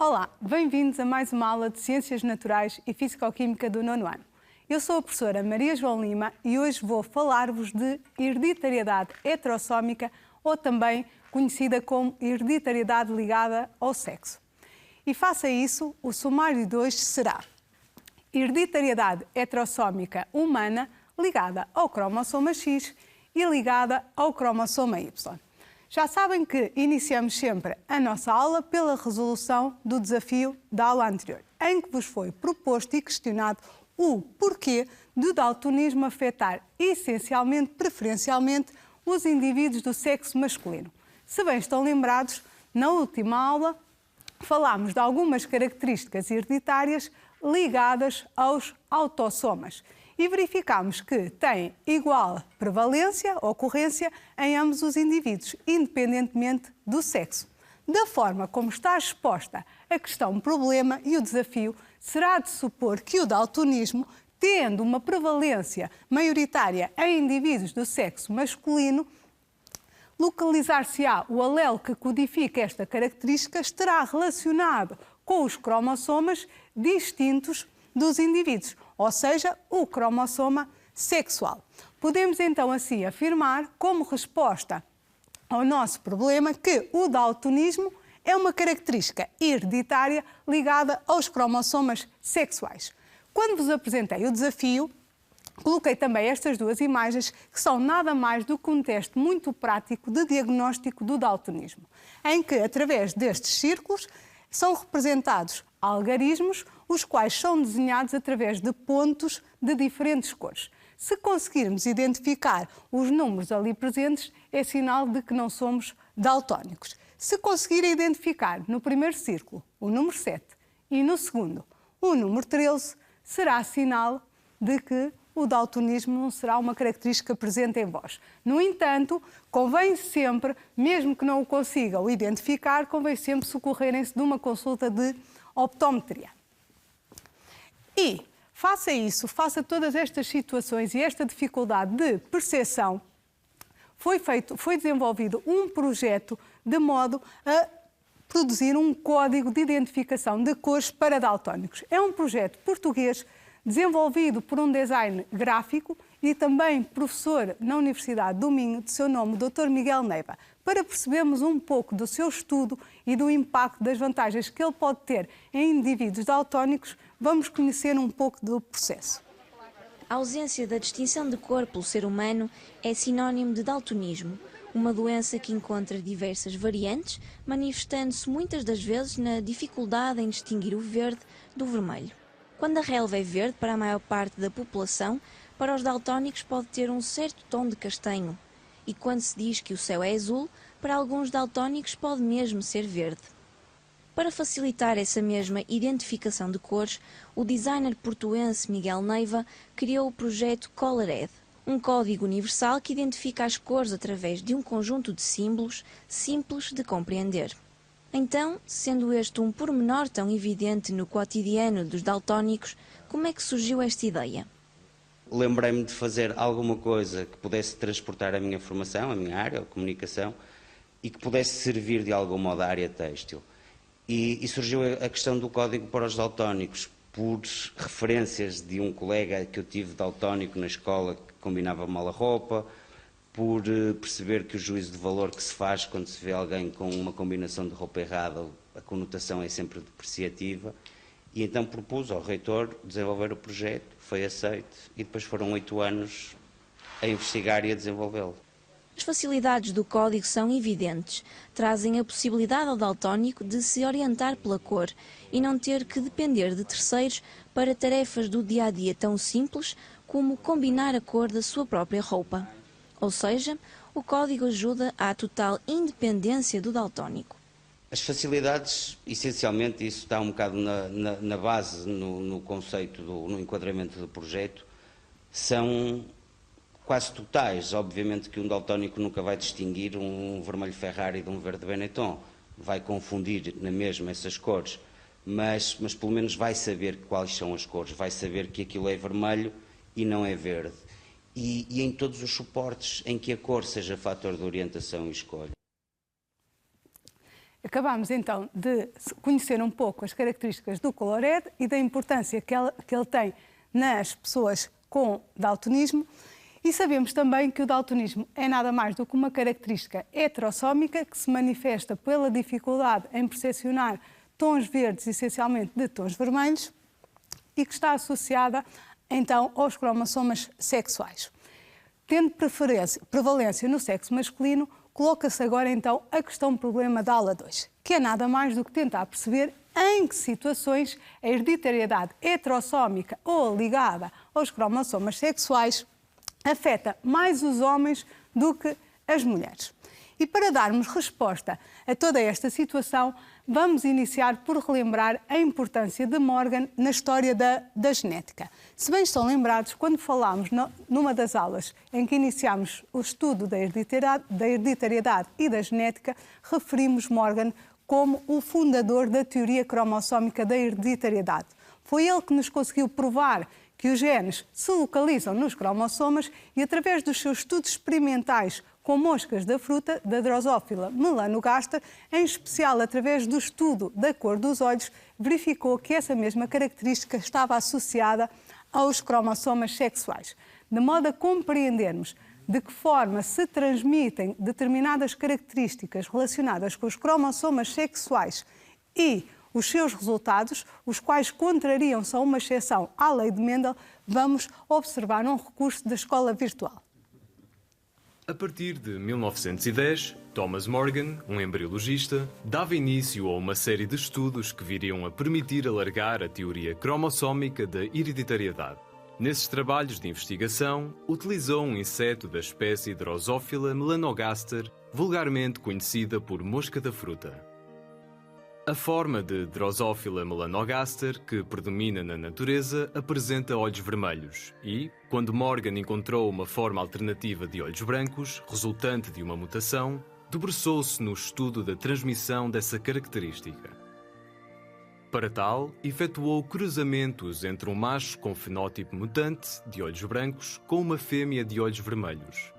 Olá, bem-vindos a mais uma aula de Ciências Naturais e Físico-Química do 9º ano. Eu sou a professora Maria João Lima e hoje vou falar-vos de hereditariedade heterossómica ou também conhecida como hereditariedade ligada ao sexo. E face a isso, o sumário de hoje será hereditariedade heterossómica humana ligada ao cromossoma X e ligada ao cromossoma Y. Já sabem que iniciamos sempre a nossa aula pela resolução do desafio da aula anterior, em que vos foi proposto e questionado o porquê do daltonismo afetar essencialmente, preferencialmente, os indivíduos do sexo masculino. Se bem estão lembrados, na última aula falámos de algumas características hereditárias ligadas aos autossomas e verificámos que têm igual prevalência, ocorrência, em ambos os indivíduos, independentemente do sexo. Da forma como está exposta a questão problema e o desafio, será de supor que o daltonismo, tendo uma prevalência maioritária em indivíduos do sexo masculino, localizar-se-á o alelo que codifica esta característica estará relacionado com os cromossomas distintos dos indivíduos, ou seja, o cromossoma sexual. Podemos então assim afirmar, como resposta ao nosso problema, que o daltonismo é uma característica hereditária ligada aos cromossomas sexuais. Quando vos apresentei o desafio, coloquei também estas duas imagens, que são nada mais do que um teste muito prático de diagnóstico do daltonismo, em que, através destes círculos, são representados algarismos, os quais são desenhados através de pontos de diferentes cores. Se conseguirmos identificar os números ali presentes, é sinal de que não somos daltónicos. Se conseguirem identificar no primeiro círculo o número 7 e no segundo o número 13, será sinal de que o daltonismo não será uma característica presente em vós. No entanto, convém sempre, mesmo que não o consigam identificar, convém sempre socorrerem-se de uma consulta de optometria. E, face a isso, face a todas estas situações e esta dificuldade de percepção, foi desenvolvido um projeto de modo a produzir um código de identificação de cores para daltónicos. É um projeto português desenvolvido por um design gráfico e também professor na Universidade do Minho, de seu nome, Dr. Miguel Neiva, para percebermos um pouco do seu estudo e do impacto das vantagens que ele pode ter em indivíduos daltónicos. Vamos conhecer um pouco do processo. A ausência da distinção de cor pelo ser humano é sinónimo de daltonismo, uma doença que encontra diversas variantes, manifestando-se muitas das vezes na dificuldade em distinguir o verde do vermelho. Quando a relva é verde para a maior parte da população, para os daltónicos pode ter um certo tom de castanho. E quando se diz que o céu é azul, para alguns daltónicos pode mesmo ser verde. Para facilitar essa mesma identificação de cores, o designer portuense Miguel Neiva criou o projeto Colored, um código universal que identifica as cores através de um conjunto de símbolos simples de compreender. Então, sendo este um pormenor tão evidente no cotidiano dos daltónicos, como é que surgiu esta ideia? Lembrei-me de fazer alguma coisa que pudesse transportar a minha formação, a minha área, a comunicação, e que pudesse servir de algum modo à área têxtil. E surgiu a questão do código para os daltónicos, por referências de um colega que eu tive daltónico na escola que combinava mal a roupa, por perceber que o juízo de valor que se faz quando se vê alguém com uma combinação de roupa errada, a conotação é sempre depreciativa, e então propus ao reitor desenvolver o projeto, foi aceito, e depois foram 8 anos a investigar e a desenvolvê-lo. As facilidades do código são evidentes, trazem a possibilidade ao daltónico de se orientar pela cor e não ter que depender de terceiros para tarefas do dia-a-dia tão simples como combinar a cor da sua própria roupa. Ou seja, o código ajuda à total independência do daltónico. As facilidades, essencialmente, isso está um bocado na base, no conceito, no enquadramento do projeto, são quase totais. Obviamente que um daltónico nunca vai distinguir um vermelho Ferrari de um verde Benetton, vai confundir na mesma essas cores, mas pelo menos vai saber quais são as cores, vai saber que aquilo é vermelho e não é verde. E em todos os suportes em que a cor seja fator de orientação e escolha. Acabamos então de conhecer um pouco as características do Color Red e da importância que ele tem nas pessoas com daltonismo. E sabemos também que o daltonismo é nada mais do que uma característica heterossómica que se manifesta pela dificuldade em percepcionar tons verdes, essencialmente de tons vermelhos, e que está associada então aos cromossomas sexuais. Tendo prevalência no sexo masculino, coloca-se agora então a questão problema da aula 2, que é nada mais do que tentar perceber em que situações a hereditariedade heterossómica ou ligada aos cromossomas sexuais afeta mais os homens do que as mulheres. E para darmos resposta a toda esta situação, vamos iniciar por relembrar a importância de Morgan na história da genética. Se bem estão lembrados, quando falámos numa das aulas em que iniciámos o estudo da hereditariedade e da genética, referimos Morgan como o fundador da teoria cromossómica da hereditariedade. Foi ele que nos conseguiu provar que os genes se localizam nos cromossomas e, através dos seus estudos experimentais com moscas da fruta, da Drosophila melanogaster, em especial através do estudo da cor dos olhos, verificou que essa mesma característica estava associada aos cromossomas sexuais. De modo a compreendermos de que forma se transmitem determinadas características relacionadas com os cromossomas sexuais e os seus resultados, os quais contrariam só uma exceção à lei de Mendel, vamos observar um recurso da escola virtual. A partir de 1910, Thomas Morgan, um embriologista, dava início a uma série de estudos que viriam a permitir alargar a teoria cromossómica da hereditariedade. Nesses trabalhos de investigação, utilizou um inseto da espécie Drosophila melanogaster, vulgarmente conhecida por mosca da fruta. A forma de Drosophila melanogaster que predomina na natureza apresenta olhos vermelhos e, quando Morgan encontrou uma forma alternativa de olhos brancos, resultante de uma mutação, debruçou-se no estudo da transmissão dessa característica. Para tal, efetuou cruzamentos entre um macho com fenótipo mutante, de olhos brancos, com uma fêmea de olhos vermelhos.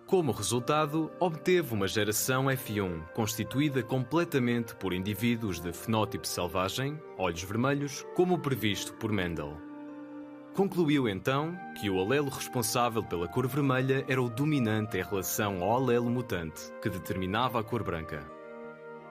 Como resultado, obteve uma geração F1, constituída completamente por indivíduos de fenótipo selvagem, olhos vermelhos, como previsto por Mendel. Concluiu então que o alelo responsável pela cor vermelha era o dominante em relação ao alelo mutante, que determinava a cor branca.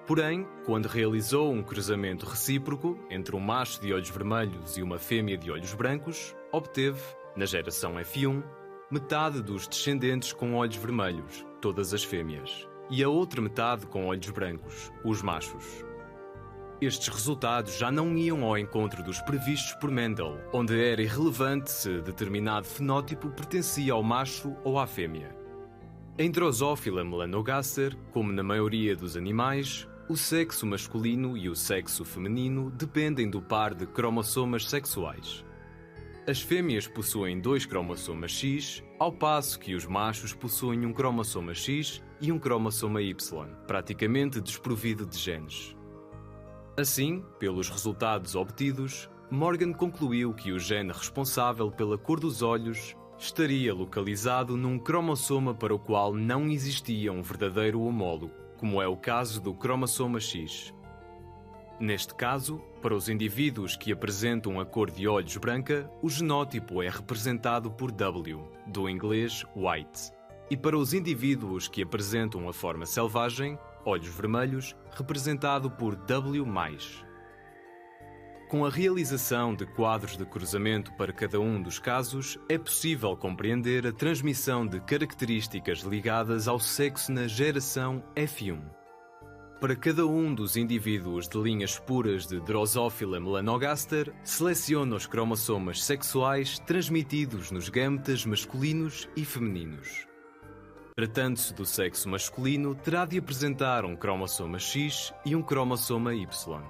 Porém, quando realizou um cruzamento recíproco entre um macho de olhos vermelhos e uma fêmea de olhos brancos, obteve, na geração F1, metade dos descendentes com olhos vermelhos, todas as fêmeas, e a outra metade com olhos brancos, os machos. Estes resultados já não iam ao encontro dos previstos por Mendel, onde era irrelevante se determinado fenótipo pertencia ao macho ou à fêmea. Em Drosophila melanogaster, como na maioria dos animais, o sexo masculino e o sexo feminino dependem do par de cromossomas sexuais. As fêmeas possuem 2 cromossomas X, ao passo que os machos possuem um cromossoma X e um cromossoma Y, praticamente desprovido de genes. Assim, pelos resultados obtidos, Morgan concluiu que o gene responsável pela cor dos olhos estaria localizado num cromossoma para o qual não existia um verdadeiro homólogo, como é o caso do cromossoma X. Neste caso, para os indivíduos que apresentam a cor de olhos branca, o genótipo é representado por W, do inglês white, e para os indivíduos que apresentam a forma selvagem, olhos vermelhos, representado por W+. Com a realização de quadros de cruzamento para cada um dos casos, é possível compreender a transmissão de características ligadas ao sexo na geração F1. Para cada um dos indivíduos de linhas puras de Drosophila melanogaster, seleciona os cromossomas sexuais transmitidos nos gametas masculinos e femininos. Tratando-se do sexo masculino, terá de apresentar um cromossoma X e um cromossoma Y.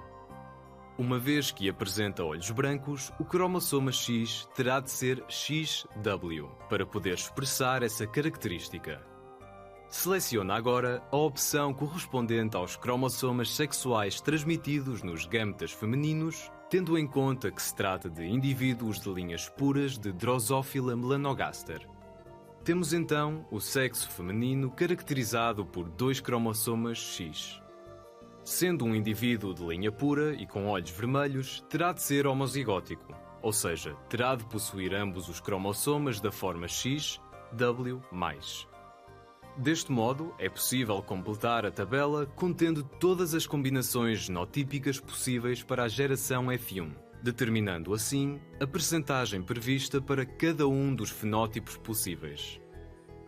Uma vez que apresenta olhos brancos, o cromossoma X terá de ser XW para poder expressar essa característica. Seleciona agora a opção correspondente aos cromossomas sexuais transmitidos nos gametas femininos, tendo em conta que se trata de indivíduos de linhas puras de Drosophila melanogaster. Temos então o sexo feminino caracterizado por 2 cromossomas X. Sendo um indivíduo de linha pura e com olhos vermelhos, terá de ser homozigótico, ou seja, terá de possuir ambos os cromossomas da forma X, W+. Deste modo, é possível completar a tabela contendo todas as combinações genotípicas possíveis para a geração F1, determinando assim a percentagem prevista para cada um dos fenótipos possíveis.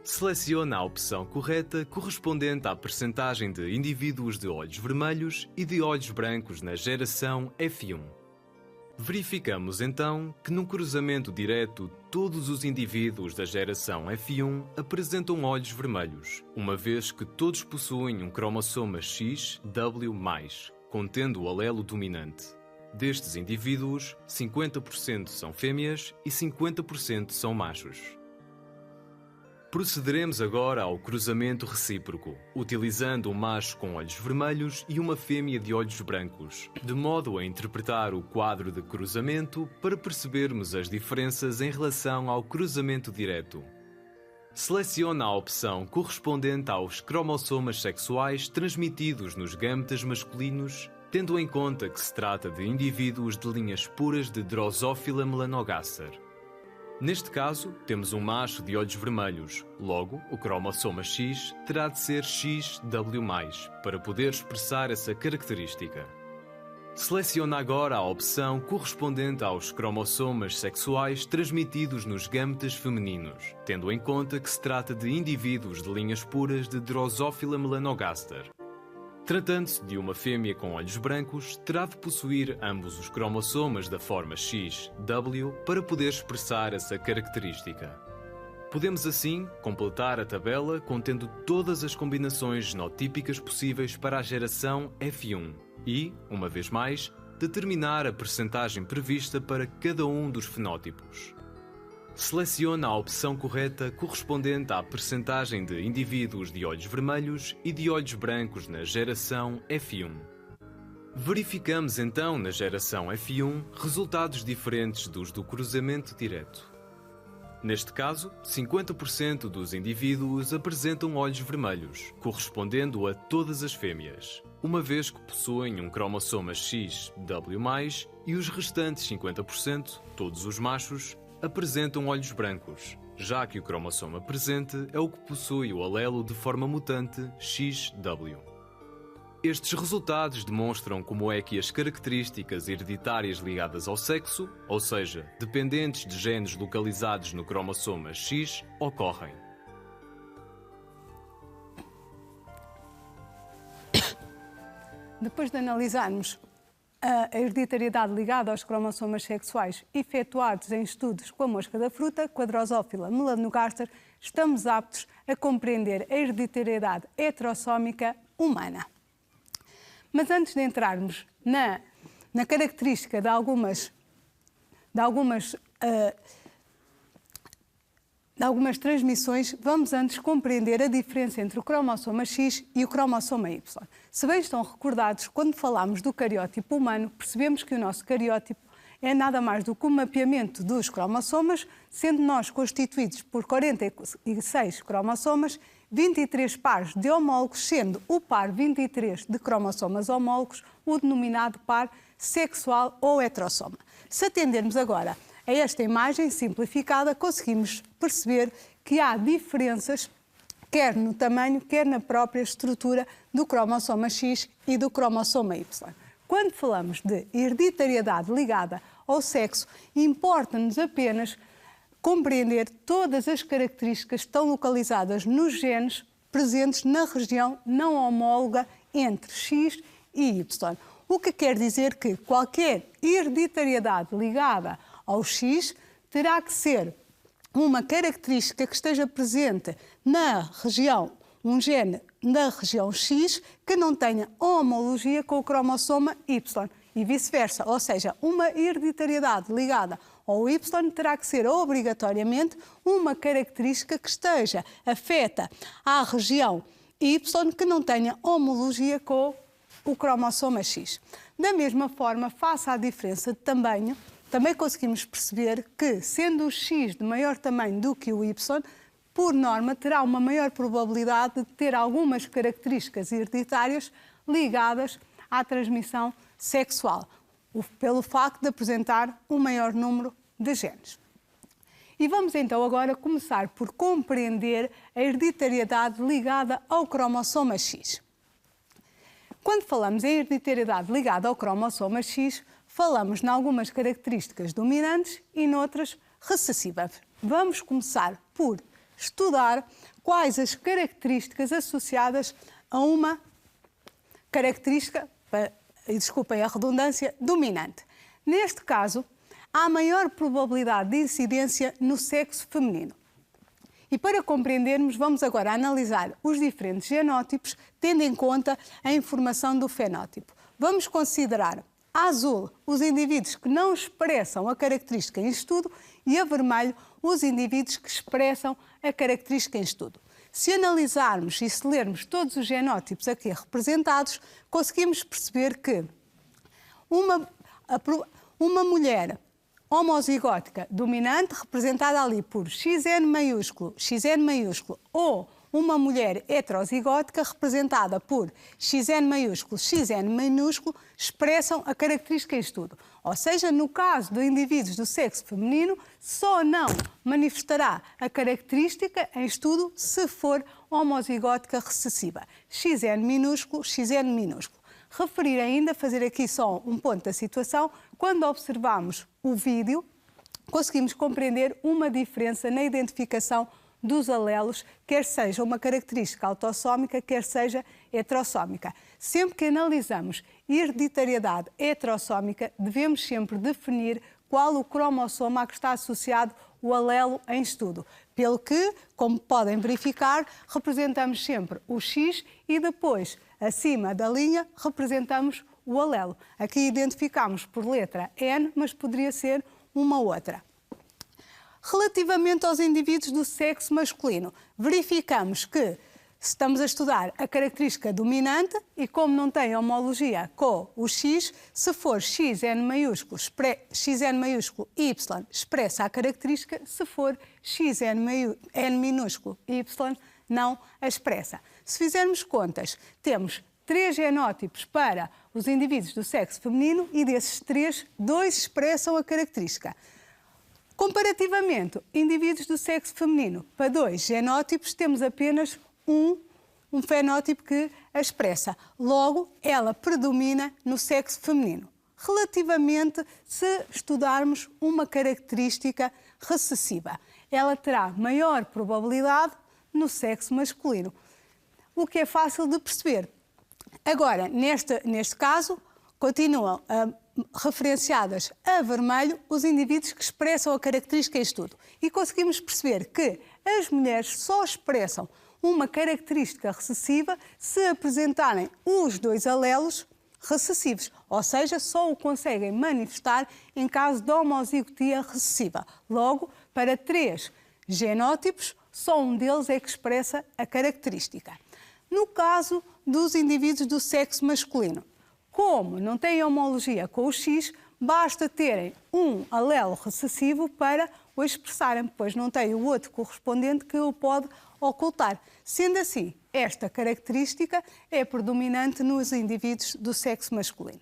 Seleciona a opção correta correspondente à percentagem de indivíduos de olhos vermelhos e de olhos brancos na geração F1. Verificamos então que num cruzamento direto todos os indivíduos da geração F1 apresentam olhos vermelhos, uma vez que todos possuem um cromossoma X, W+, contendo o alelo dominante. Destes indivíduos, 50% são fêmeas e 50% são machos. Procederemos agora ao cruzamento recíproco, utilizando um macho com olhos vermelhos e uma fêmea de olhos brancos, de modo a interpretar o quadro de cruzamento para percebermos as diferenças em relação ao cruzamento direto. Seleciona a opção correspondente aos cromossomas sexuais transmitidos nos gâmetas masculinos, tendo em conta que se trata de indivíduos de linhas puras de Drosophila melanogaster. Neste caso, temos um macho de olhos vermelhos, logo, o cromossoma X terá de ser XW+, para poder expressar essa característica. Seleciona agora a opção correspondente aos cromossomas sexuais transmitidos nos gâmetas femininos, tendo em conta que se trata de indivíduos de linhas puras de Drosophila melanogaster. Tratando-se de uma fêmea com olhos brancos, terá de possuir ambos os cromossomas da forma XW para poder expressar essa característica. Podemos assim completar a tabela contendo todas as combinações genotípicas possíveis para a geração F1 e, uma vez mais, determinar a percentagem prevista para cada um dos fenótipos. Seleciona a opção correta correspondente à percentagem de indivíduos de olhos vermelhos e de olhos brancos na geração F1. Verificamos então na geração F1 resultados diferentes dos do cruzamento direto. Neste caso, 50% dos indivíduos apresentam olhos vermelhos, correspondendo a todas as fêmeas, uma vez que possuem um cromossoma XW+, e os restantes 50%, todos os machos, apresentam olhos brancos, já que o cromossoma presente é o que possui o alelo de forma mutante XW. Estes resultados demonstram como é que as características hereditárias ligadas ao sexo, ou seja, dependentes de genes localizados no cromossoma X, ocorrem. Depois de analisarmos a hereditariedade ligada aos cromossomas sexuais efetuados em estudos com a mosca da fruta, com a Drosophila melanogaster, estamos aptos a compreender a hereditariedade heterossómica humana. Mas antes de entrarmos na característica de algumas transmissões, vamos antes compreender a diferença entre o cromossoma X e o cromossoma Y. Se bem estão recordados, quando falámos do cariótipo humano, percebemos que o nosso cariótipo é nada mais do que um mapeamento dos cromossomas, sendo nós constituídos por 46 cromossomas, 23 pares de homólogos, sendo o par 23 de cromossomas homólogos o denominado par sexual ou heterossoma. Se atendermos agora a esta imagem simplificada, conseguimos perceber que há diferenças quer no tamanho, quer na própria estrutura do cromossoma X e do cromossoma Y. Quando falamos de hereditariedade ligada ao sexo, importa-nos apenas compreender todas as características que estão localizadas nos genes presentes na região não homóloga entre X e Y. O que quer dizer que qualquer hereditariedade ligada ao X terá que ser uma característica que esteja presente na região, um gene na região X que não tenha homologia com o cromossoma Y e vice-versa, ou seja, uma hereditariedade ligada ao Y terá que ser obrigatoriamente uma característica que esteja afeta à região Y que não tenha homologia com o cromossoma X. Da mesma forma, face à diferença de tamanho, também conseguimos perceber que, sendo o X de maior tamanho do que o Y, por norma, terá uma maior probabilidade de ter algumas características hereditárias ligadas à transmissão sexual, pelo facto de apresentar um maior número de genes. E vamos então agora começar por compreender a hereditariedade ligada ao cromossoma X. Quando falamos em hereditariedade ligada ao cromossoma X, falamos em algumas características dominantes e noutras recessivas. Vamos começar por estudar quais as características associadas a uma característica, desculpem a redundância, dominante. Neste caso, há maior probabilidade de incidência no sexo feminino. E para compreendermos, vamos agora analisar os diferentes genótipos, tendo em conta a informação do fenótipo. Vamos considerar a azul os indivíduos que não expressam a característica em estudo e a vermelho os indivíduos que expressam a característica em estudo. Se analisarmos e se lermos todos os genótipos aqui representados, conseguimos perceber que uma mulher homozigótica dominante, representada ali por XN maiúsculo, ou uma mulher heterozigótica, representada por XN maiúsculo, XN minúsculo, expressam a característica em estudo. Ou seja, no caso de indivíduos do sexo feminino, só não manifestará a característica em estudo se for homozigótica recessiva. XN minúsculo, XN minúsculo. Referir ainda, fazer aqui só um ponto da situação, quando observamos o vídeo, conseguimos compreender uma diferença na identificação dos alelos, quer seja uma característica autossómica, quer seja heterossómica. Sempre que analisamos hereditariedade heterossómica, devemos sempre definir qual o cromossoma a que está associado o alelo em estudo. Pelo que, como podem verificar, representamos sempre o X e depois, acima da linha, representamos o alelo. Aqui identificamos por letra N, mas poderia ser uma outra. Relativamente aos indivíduos do sexo masculino, verificamos que se estamos a estudar a característica dominante e como não tem homologia com o X, se for XN maiúsculo Y expressa a característica, se for N minúsculo Y não a expressa. Se fizermos contas, temos 3 genótipos para os indivíduos do sexo feminino e desses 3, 2 expressam a característica. Comparativamente, indivíduos do sexo feminino, para 2 genótipos, temos apenas um fenótipo que a expressa. Logo, ela predomina no sexo feminino. Relativamente, se estudarmos uma característica recessiva, ela terá maior probabilidade no sexo masculino, o que é fácil de perceber. Agora, neste caso, continuam referenciadas a vermelho os indivíduos que expressam a característica em estudo. E conseguimos perceber que as mulheres só expressam uma característica recessiva se apresentarem os 2 alelos recessivos, ou seja, só o conseguem manifestar em caso de homozigotia recessiva. Logo, para 3 genótipos, só um deles é que expressa a característica. No caso dos indivíduos do sexo masculino, como não têm homologia com o X, basta terem um alelo recessivo para o expressarem, pois não têm o outro correspondente que o pode ocultar. Sendo assim, esta característica é predominante nos indivíduos do sexo masculino.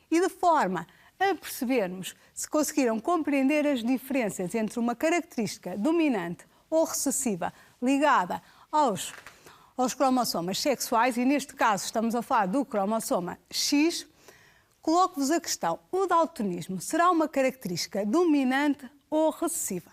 E de forma a percebermos se conseguiram compreender as diferenças entre uma característica dominante ou recessiva ligada aos cromossomas sexuais, e neste caso estamos a falar do cromossoma X, coloco-vos a questão: o daltonismo será uma característica dominante ou recessiva?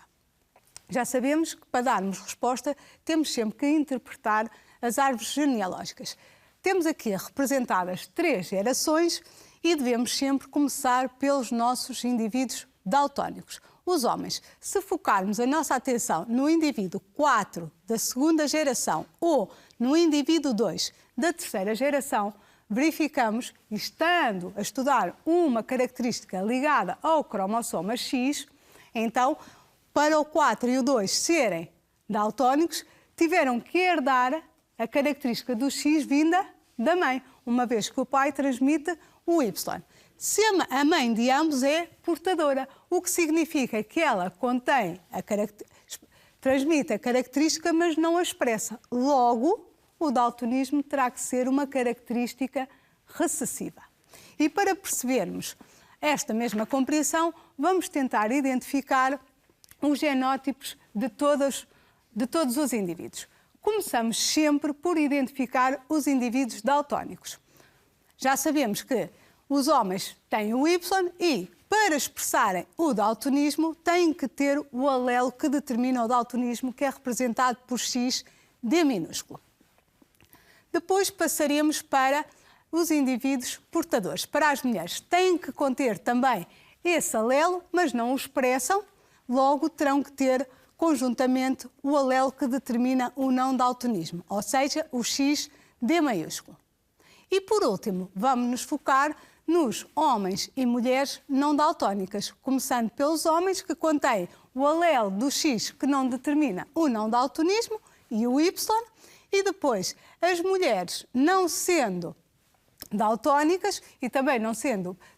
Já sabemos que para darmos resposta temos sempre que interpretar as árvores genealógicas. Temos aqui representadas 3 gerações e devemos sempre começar pelos nossos indivíduos daltónicos. Os homens, se focarmos a nossa atenção no indivíduo 4 da 2ª geração ou no indivíduo 2 da 3ª geração, verificamos, estando a estudar uma característica ligada ao cromossoma X, então, para o 4 e o 2 serem daltónicos, tiveram que herdar a característica do X vinda da mãe, uma vez que o pai transmite o Y. Se a mãe de ambos é portadora, o que significa que ela transmite a característica, mas não a expressa. Logo, o daltonismo terá que ser uma característica recessiva. E para percebermos esta mesma compreensão, vamos tentar identificar os genótipos de todos os indivíduos. Começamos sempre por identificar os indivíduos daltónicos. Já sabemos que os homens têm o Y e, para expressarem o daltonismo, têm que ter o alelo que determina o daltonismo, que é representado por X D minúsculo. Depois passaremos para os indivíduos portadores. Para as mulheres, têm que conter também esse alelo, mas não o expressam, logo terão que ter conjuntamente o alelo que determina o não daltonismo, ou seja, o X D maiúsculo. E por último, vamos nos focar nos homens e mulheres não daltónicas, começando pelos homens que contêm o alelo do X que não determina o não daltonismo e o Y, e depois as mulheres não sendo daltónicas e também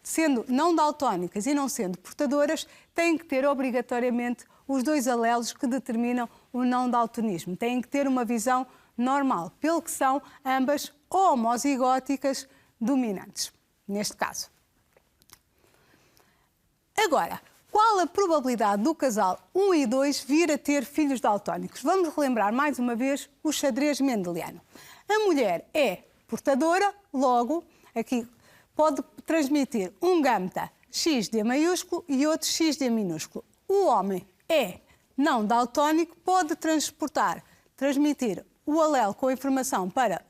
sendo não daltónicas e não sendo portadoras, têm que ter obrigatoriamente os dois alelos que determinam o não daltonismo. Têm que ter uma visão normal, pelo que são ambas homozigóticas dominantes, neste caso. Agora, qual a probabilidade do casal 1 e 2 vir a ter filhos daltónicos? Vamos relembrar mais uma vez o xadrez mendeliano. A mulher é portadora, logo, aqui pode transmitir um gâmeta XD maiúsculo e outro XD minúsculo. O homem é não daltónico, pode transmitir o alelo com informação para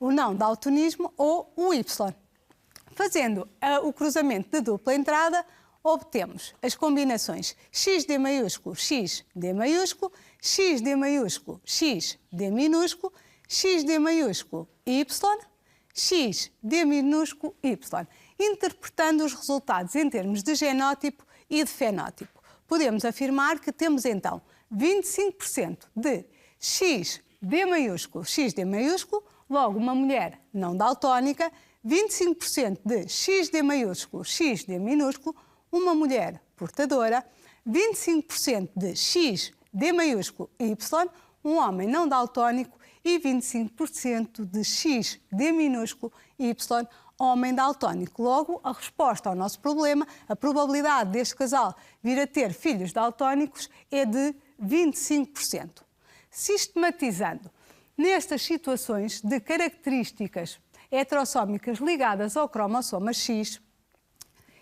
o não daltonismo ou o Y. Fazendo o cruzamento de dupla entrada, obtemos as combinações XD maiúsculo, XD maiúsculo, XD maiúsculo, XD minúsculo, XD maiúsculo, Y, XD minúsculo, Y, interpretando os resultados em termos de genótipo e de fenótipo. Podemos afirmar que temos então 25% de XD maiúsculo, XD maiúsculo, logo uma mulher não daltónica, 25% de XD maiúsculo, XD minúsculo, uma mulher portadora, 25% de XD maiúsculo, Y, um homem não daltónico e 25% de XD minúsculo, Y, homem daltónico. Logo, a resposta ao nosso problema, a probabilidade deste casal vir a ter filhos daltónicos é de 25%. Sistematizando, nestas situações de características heterossómicas ligadas ao cromossoma X,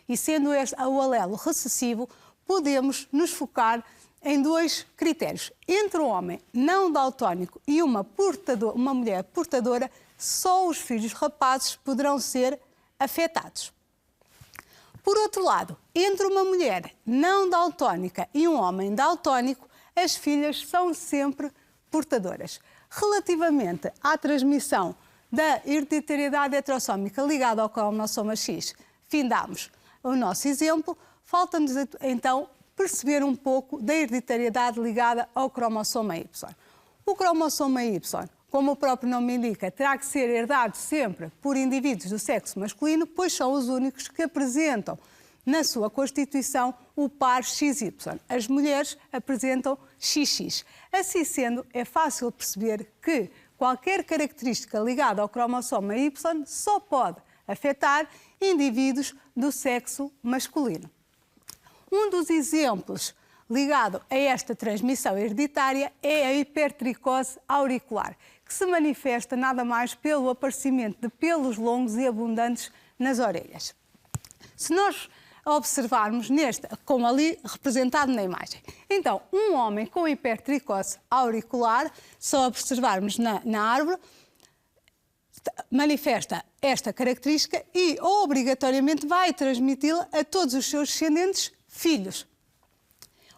e sendo este o alelo recessivo, podemos nos focar em dois critérios. Entre um homem não daltónico e uma mulher portadora, só os filhos rapazes poderão ser afetados. Por outro lado, entre uma mulher não daltónica e um homem daltónico, as filhas são sempre portadoras. Relativamente à transmissão da hereditariedade heterossómica ligada ao cromossoma X, findamos o nosso exemplo, falta-nos então perceber um pouco da hereditariedade ligada ao cromossoma Y. O cromossoma Y, como o próprio nome indica, terá que ser herdado sempre por indivíduos do sexo masculino, pois são os únicos que apresentam na sua constituição o par XY. As mulheres apresentam XX. Assim sendo, é fácil perceber que qualquer característica ligada ao cromossoma Y só pode afetar indivíduos do sexo masculino. Um dos exemplos ligado a esta transmissão hereditária é a hipertricose auricular, que se manifesta nada mais pelo aparecimento de pelos longos e abundantes nas orelhas. Se nós observarmos como ali representado na imagem. Então, um homem com hipertricose auricular, se observarmos na árvore, manifesta esta característica e obrigatoriamente vai transmiti-la a todos os seus descendentes filhos.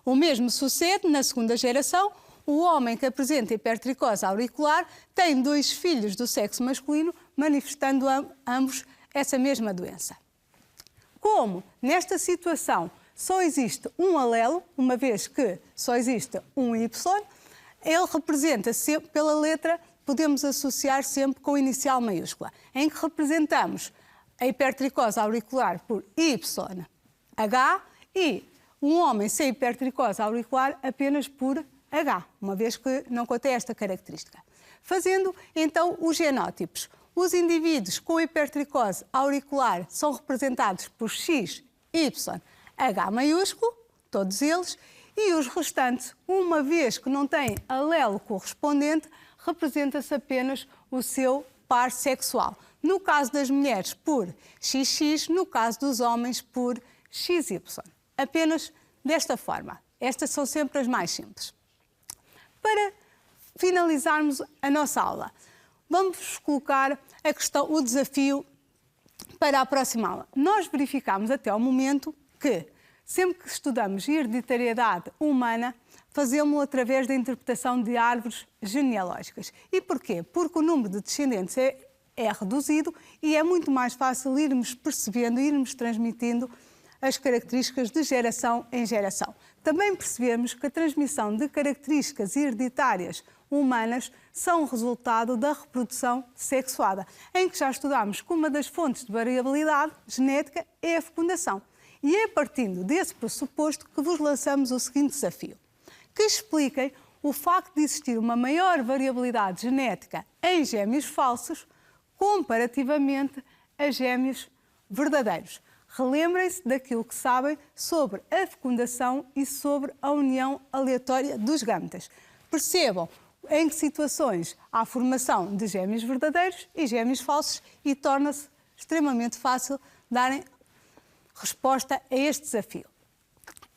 O mesmo sucede na segunda geração. O homem que apresenta hipertricose auricular tem 2 filhos do sexo masculino, manifestando ambos essa mesma doença. Como nesta situação só existe um alelo, uma vez que só existe um Y, ele representa sempre pela letra, podemos associar sempre com inicial maiúscula, em que representamos a hipertricose auricular por YH e um homem sem hipertricose auricular apenas por H, uma vez que não contém esta característica. Fazendo, então, os genótipos. Os indivíduos com hipertricose auricular são representados por X, Y, H maiúsculo, todos eles, e os restantes, uma vez que não têm alelo correspondente, representa-se apenas o seu par sexual. No caso das mulheres, por XX, no caso dos homens, por XY. Apenas desta forma. Estas são sempre as mais simples. Para finalizarmos a nossa aula, vamos colocar a questão, o desafio para a próxima aula. Nós verificamos até ao momento que, sempre que estudamos hereditariedade humana, fazemos-lo através da interpretação de árvores genealógicas. E porquê? Porque o número de descendentes é reduzido e é muito mais fácil irmos percebendo, irmos transmitindo as características de geração em geração. Também percebemos que a transmissão de características hereditárias humanas são resultado da reprodução sexuada, em que já estudamos que uma das fontes de variabilidade genética é a fecundação. E é partindo desse pressuposto que vos lançamos o seguinte desafio: que expliquem o facto de existir uma maior variabilidade genética em gêmeos falsos comparativamente a gêmeos verdadeiros. Relembrem-se daquilo que sabem sobre a fecundação e sobre a união aleatória dos gametas. Percebam em que situações há formação de gêmeos verdadeiros e gêmeos falsos e torna-se extremamente fácil darem resposta a este desafio.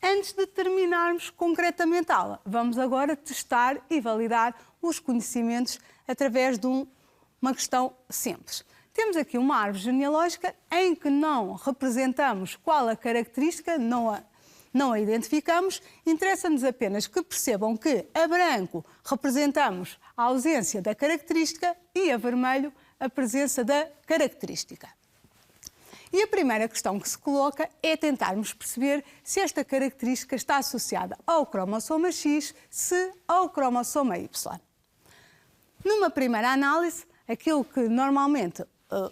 Antes de terminarmos concretamente a aula, vamos agora testar e validar os conhecimentos através de uma questão simples. Temos aqui uma árvore genealógica em que não representamos qual a característica, não a identificamos. Interessa-nos apenas que percebam que a branco representamos a ausência da característica e a vermelho a presença da característica. E a primeira questão que se coloca é tentarmos perceber se esta característica está associada ao cromossoma X, se ao cromossoma Y. Numa primeira análise, aquilo que normalmente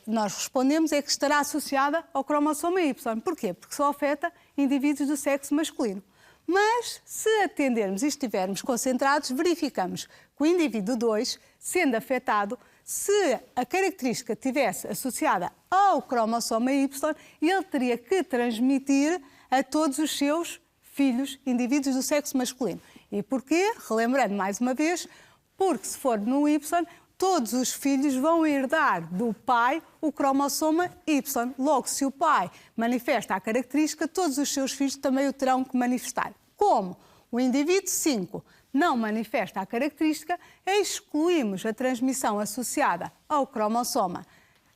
nós respondemos é que estará associada ao cromossoma Y. Porquê? Porque só afeta indivíduos do sexo masculino. Mas, se atendermos e estivermos concentrados, verificamos que o indivíduo 2, sendo afetado, se a característica estivesse associada ao cromossoma Y, ele teria que transmitir a todos os seus filhos, indivíduos do sexo masculino. E porquê? Relembrando mais uma vez, porque se for no Y, todos os filhos vão herdar do pai o cromossoma Y. Logo, se o pai manifesta a característica, todos os seus filhos também o terão que manifestar. Como o indivíduo 5 não manifesta a característica, excluímos a transmissão associada ao cromossoma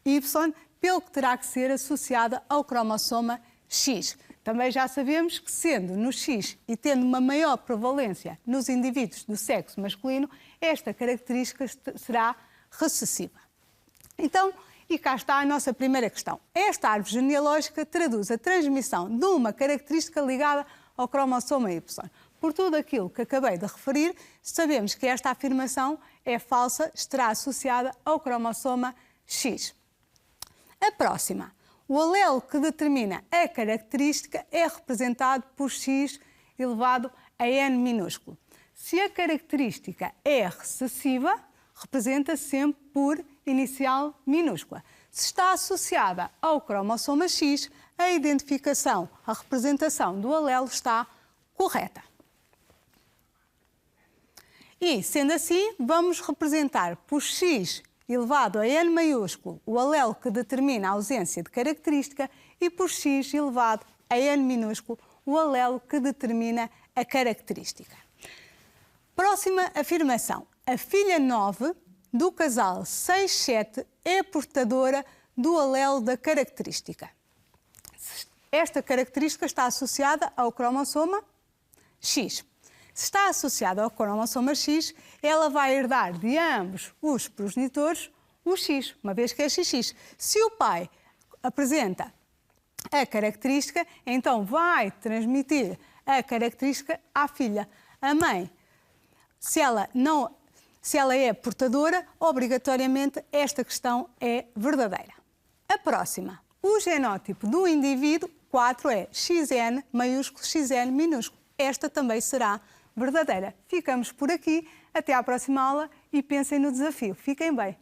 Y, pelo que terá que ser associada ao cromossoma X. Também já sabemos que, sendo no X e tendo uma maior prevalência nos indivíduos do sexo masculino, esta característica será recessiva. Então, e cá está a nossa primeira questão. Esta árvore genealógica traduz a transmissão de uma característica ligada ao cromossoma Y. Por tudo aquilo que acabei de referir, sabemos que esta afirmação é falsa, estará associada ao cromossoma X. A próxima. O alelo que determina a característica é representado por X elevado a N minúsculo. Se a característica é recessiva, representa sempre por inicial minúscula. Se está associada ao cromossoma X, a identificação, a representação do alelo está correta. E, sendo assim, vamos representar por X elevado a N maiúsculo o alelo que determina a ausência de característica e por X elevado a N minúsculo o alelo que determina a característica. Próxima afirmação. A filha 9 do casal 6-7 é portadora do alelo da característica. Esta característica está associada ao cromossoma X. Se está associada ao cromossoma X, ela vai herdar de ambos os progenitores o X, uma vez que é XX. Se o pai apresenta a característica, então vai transmitir a característica à filha. A mãe, se ela é portadora, obrigatoriamente esta questão é verdadeira. A próxima. O genótipo do indivíduo 4 é XN maiúsculo, XN minúsculo. Esta também será verdadeira. Ficamos por aqui. Até à próxima aula e pensem no desafio. Fiquem bem.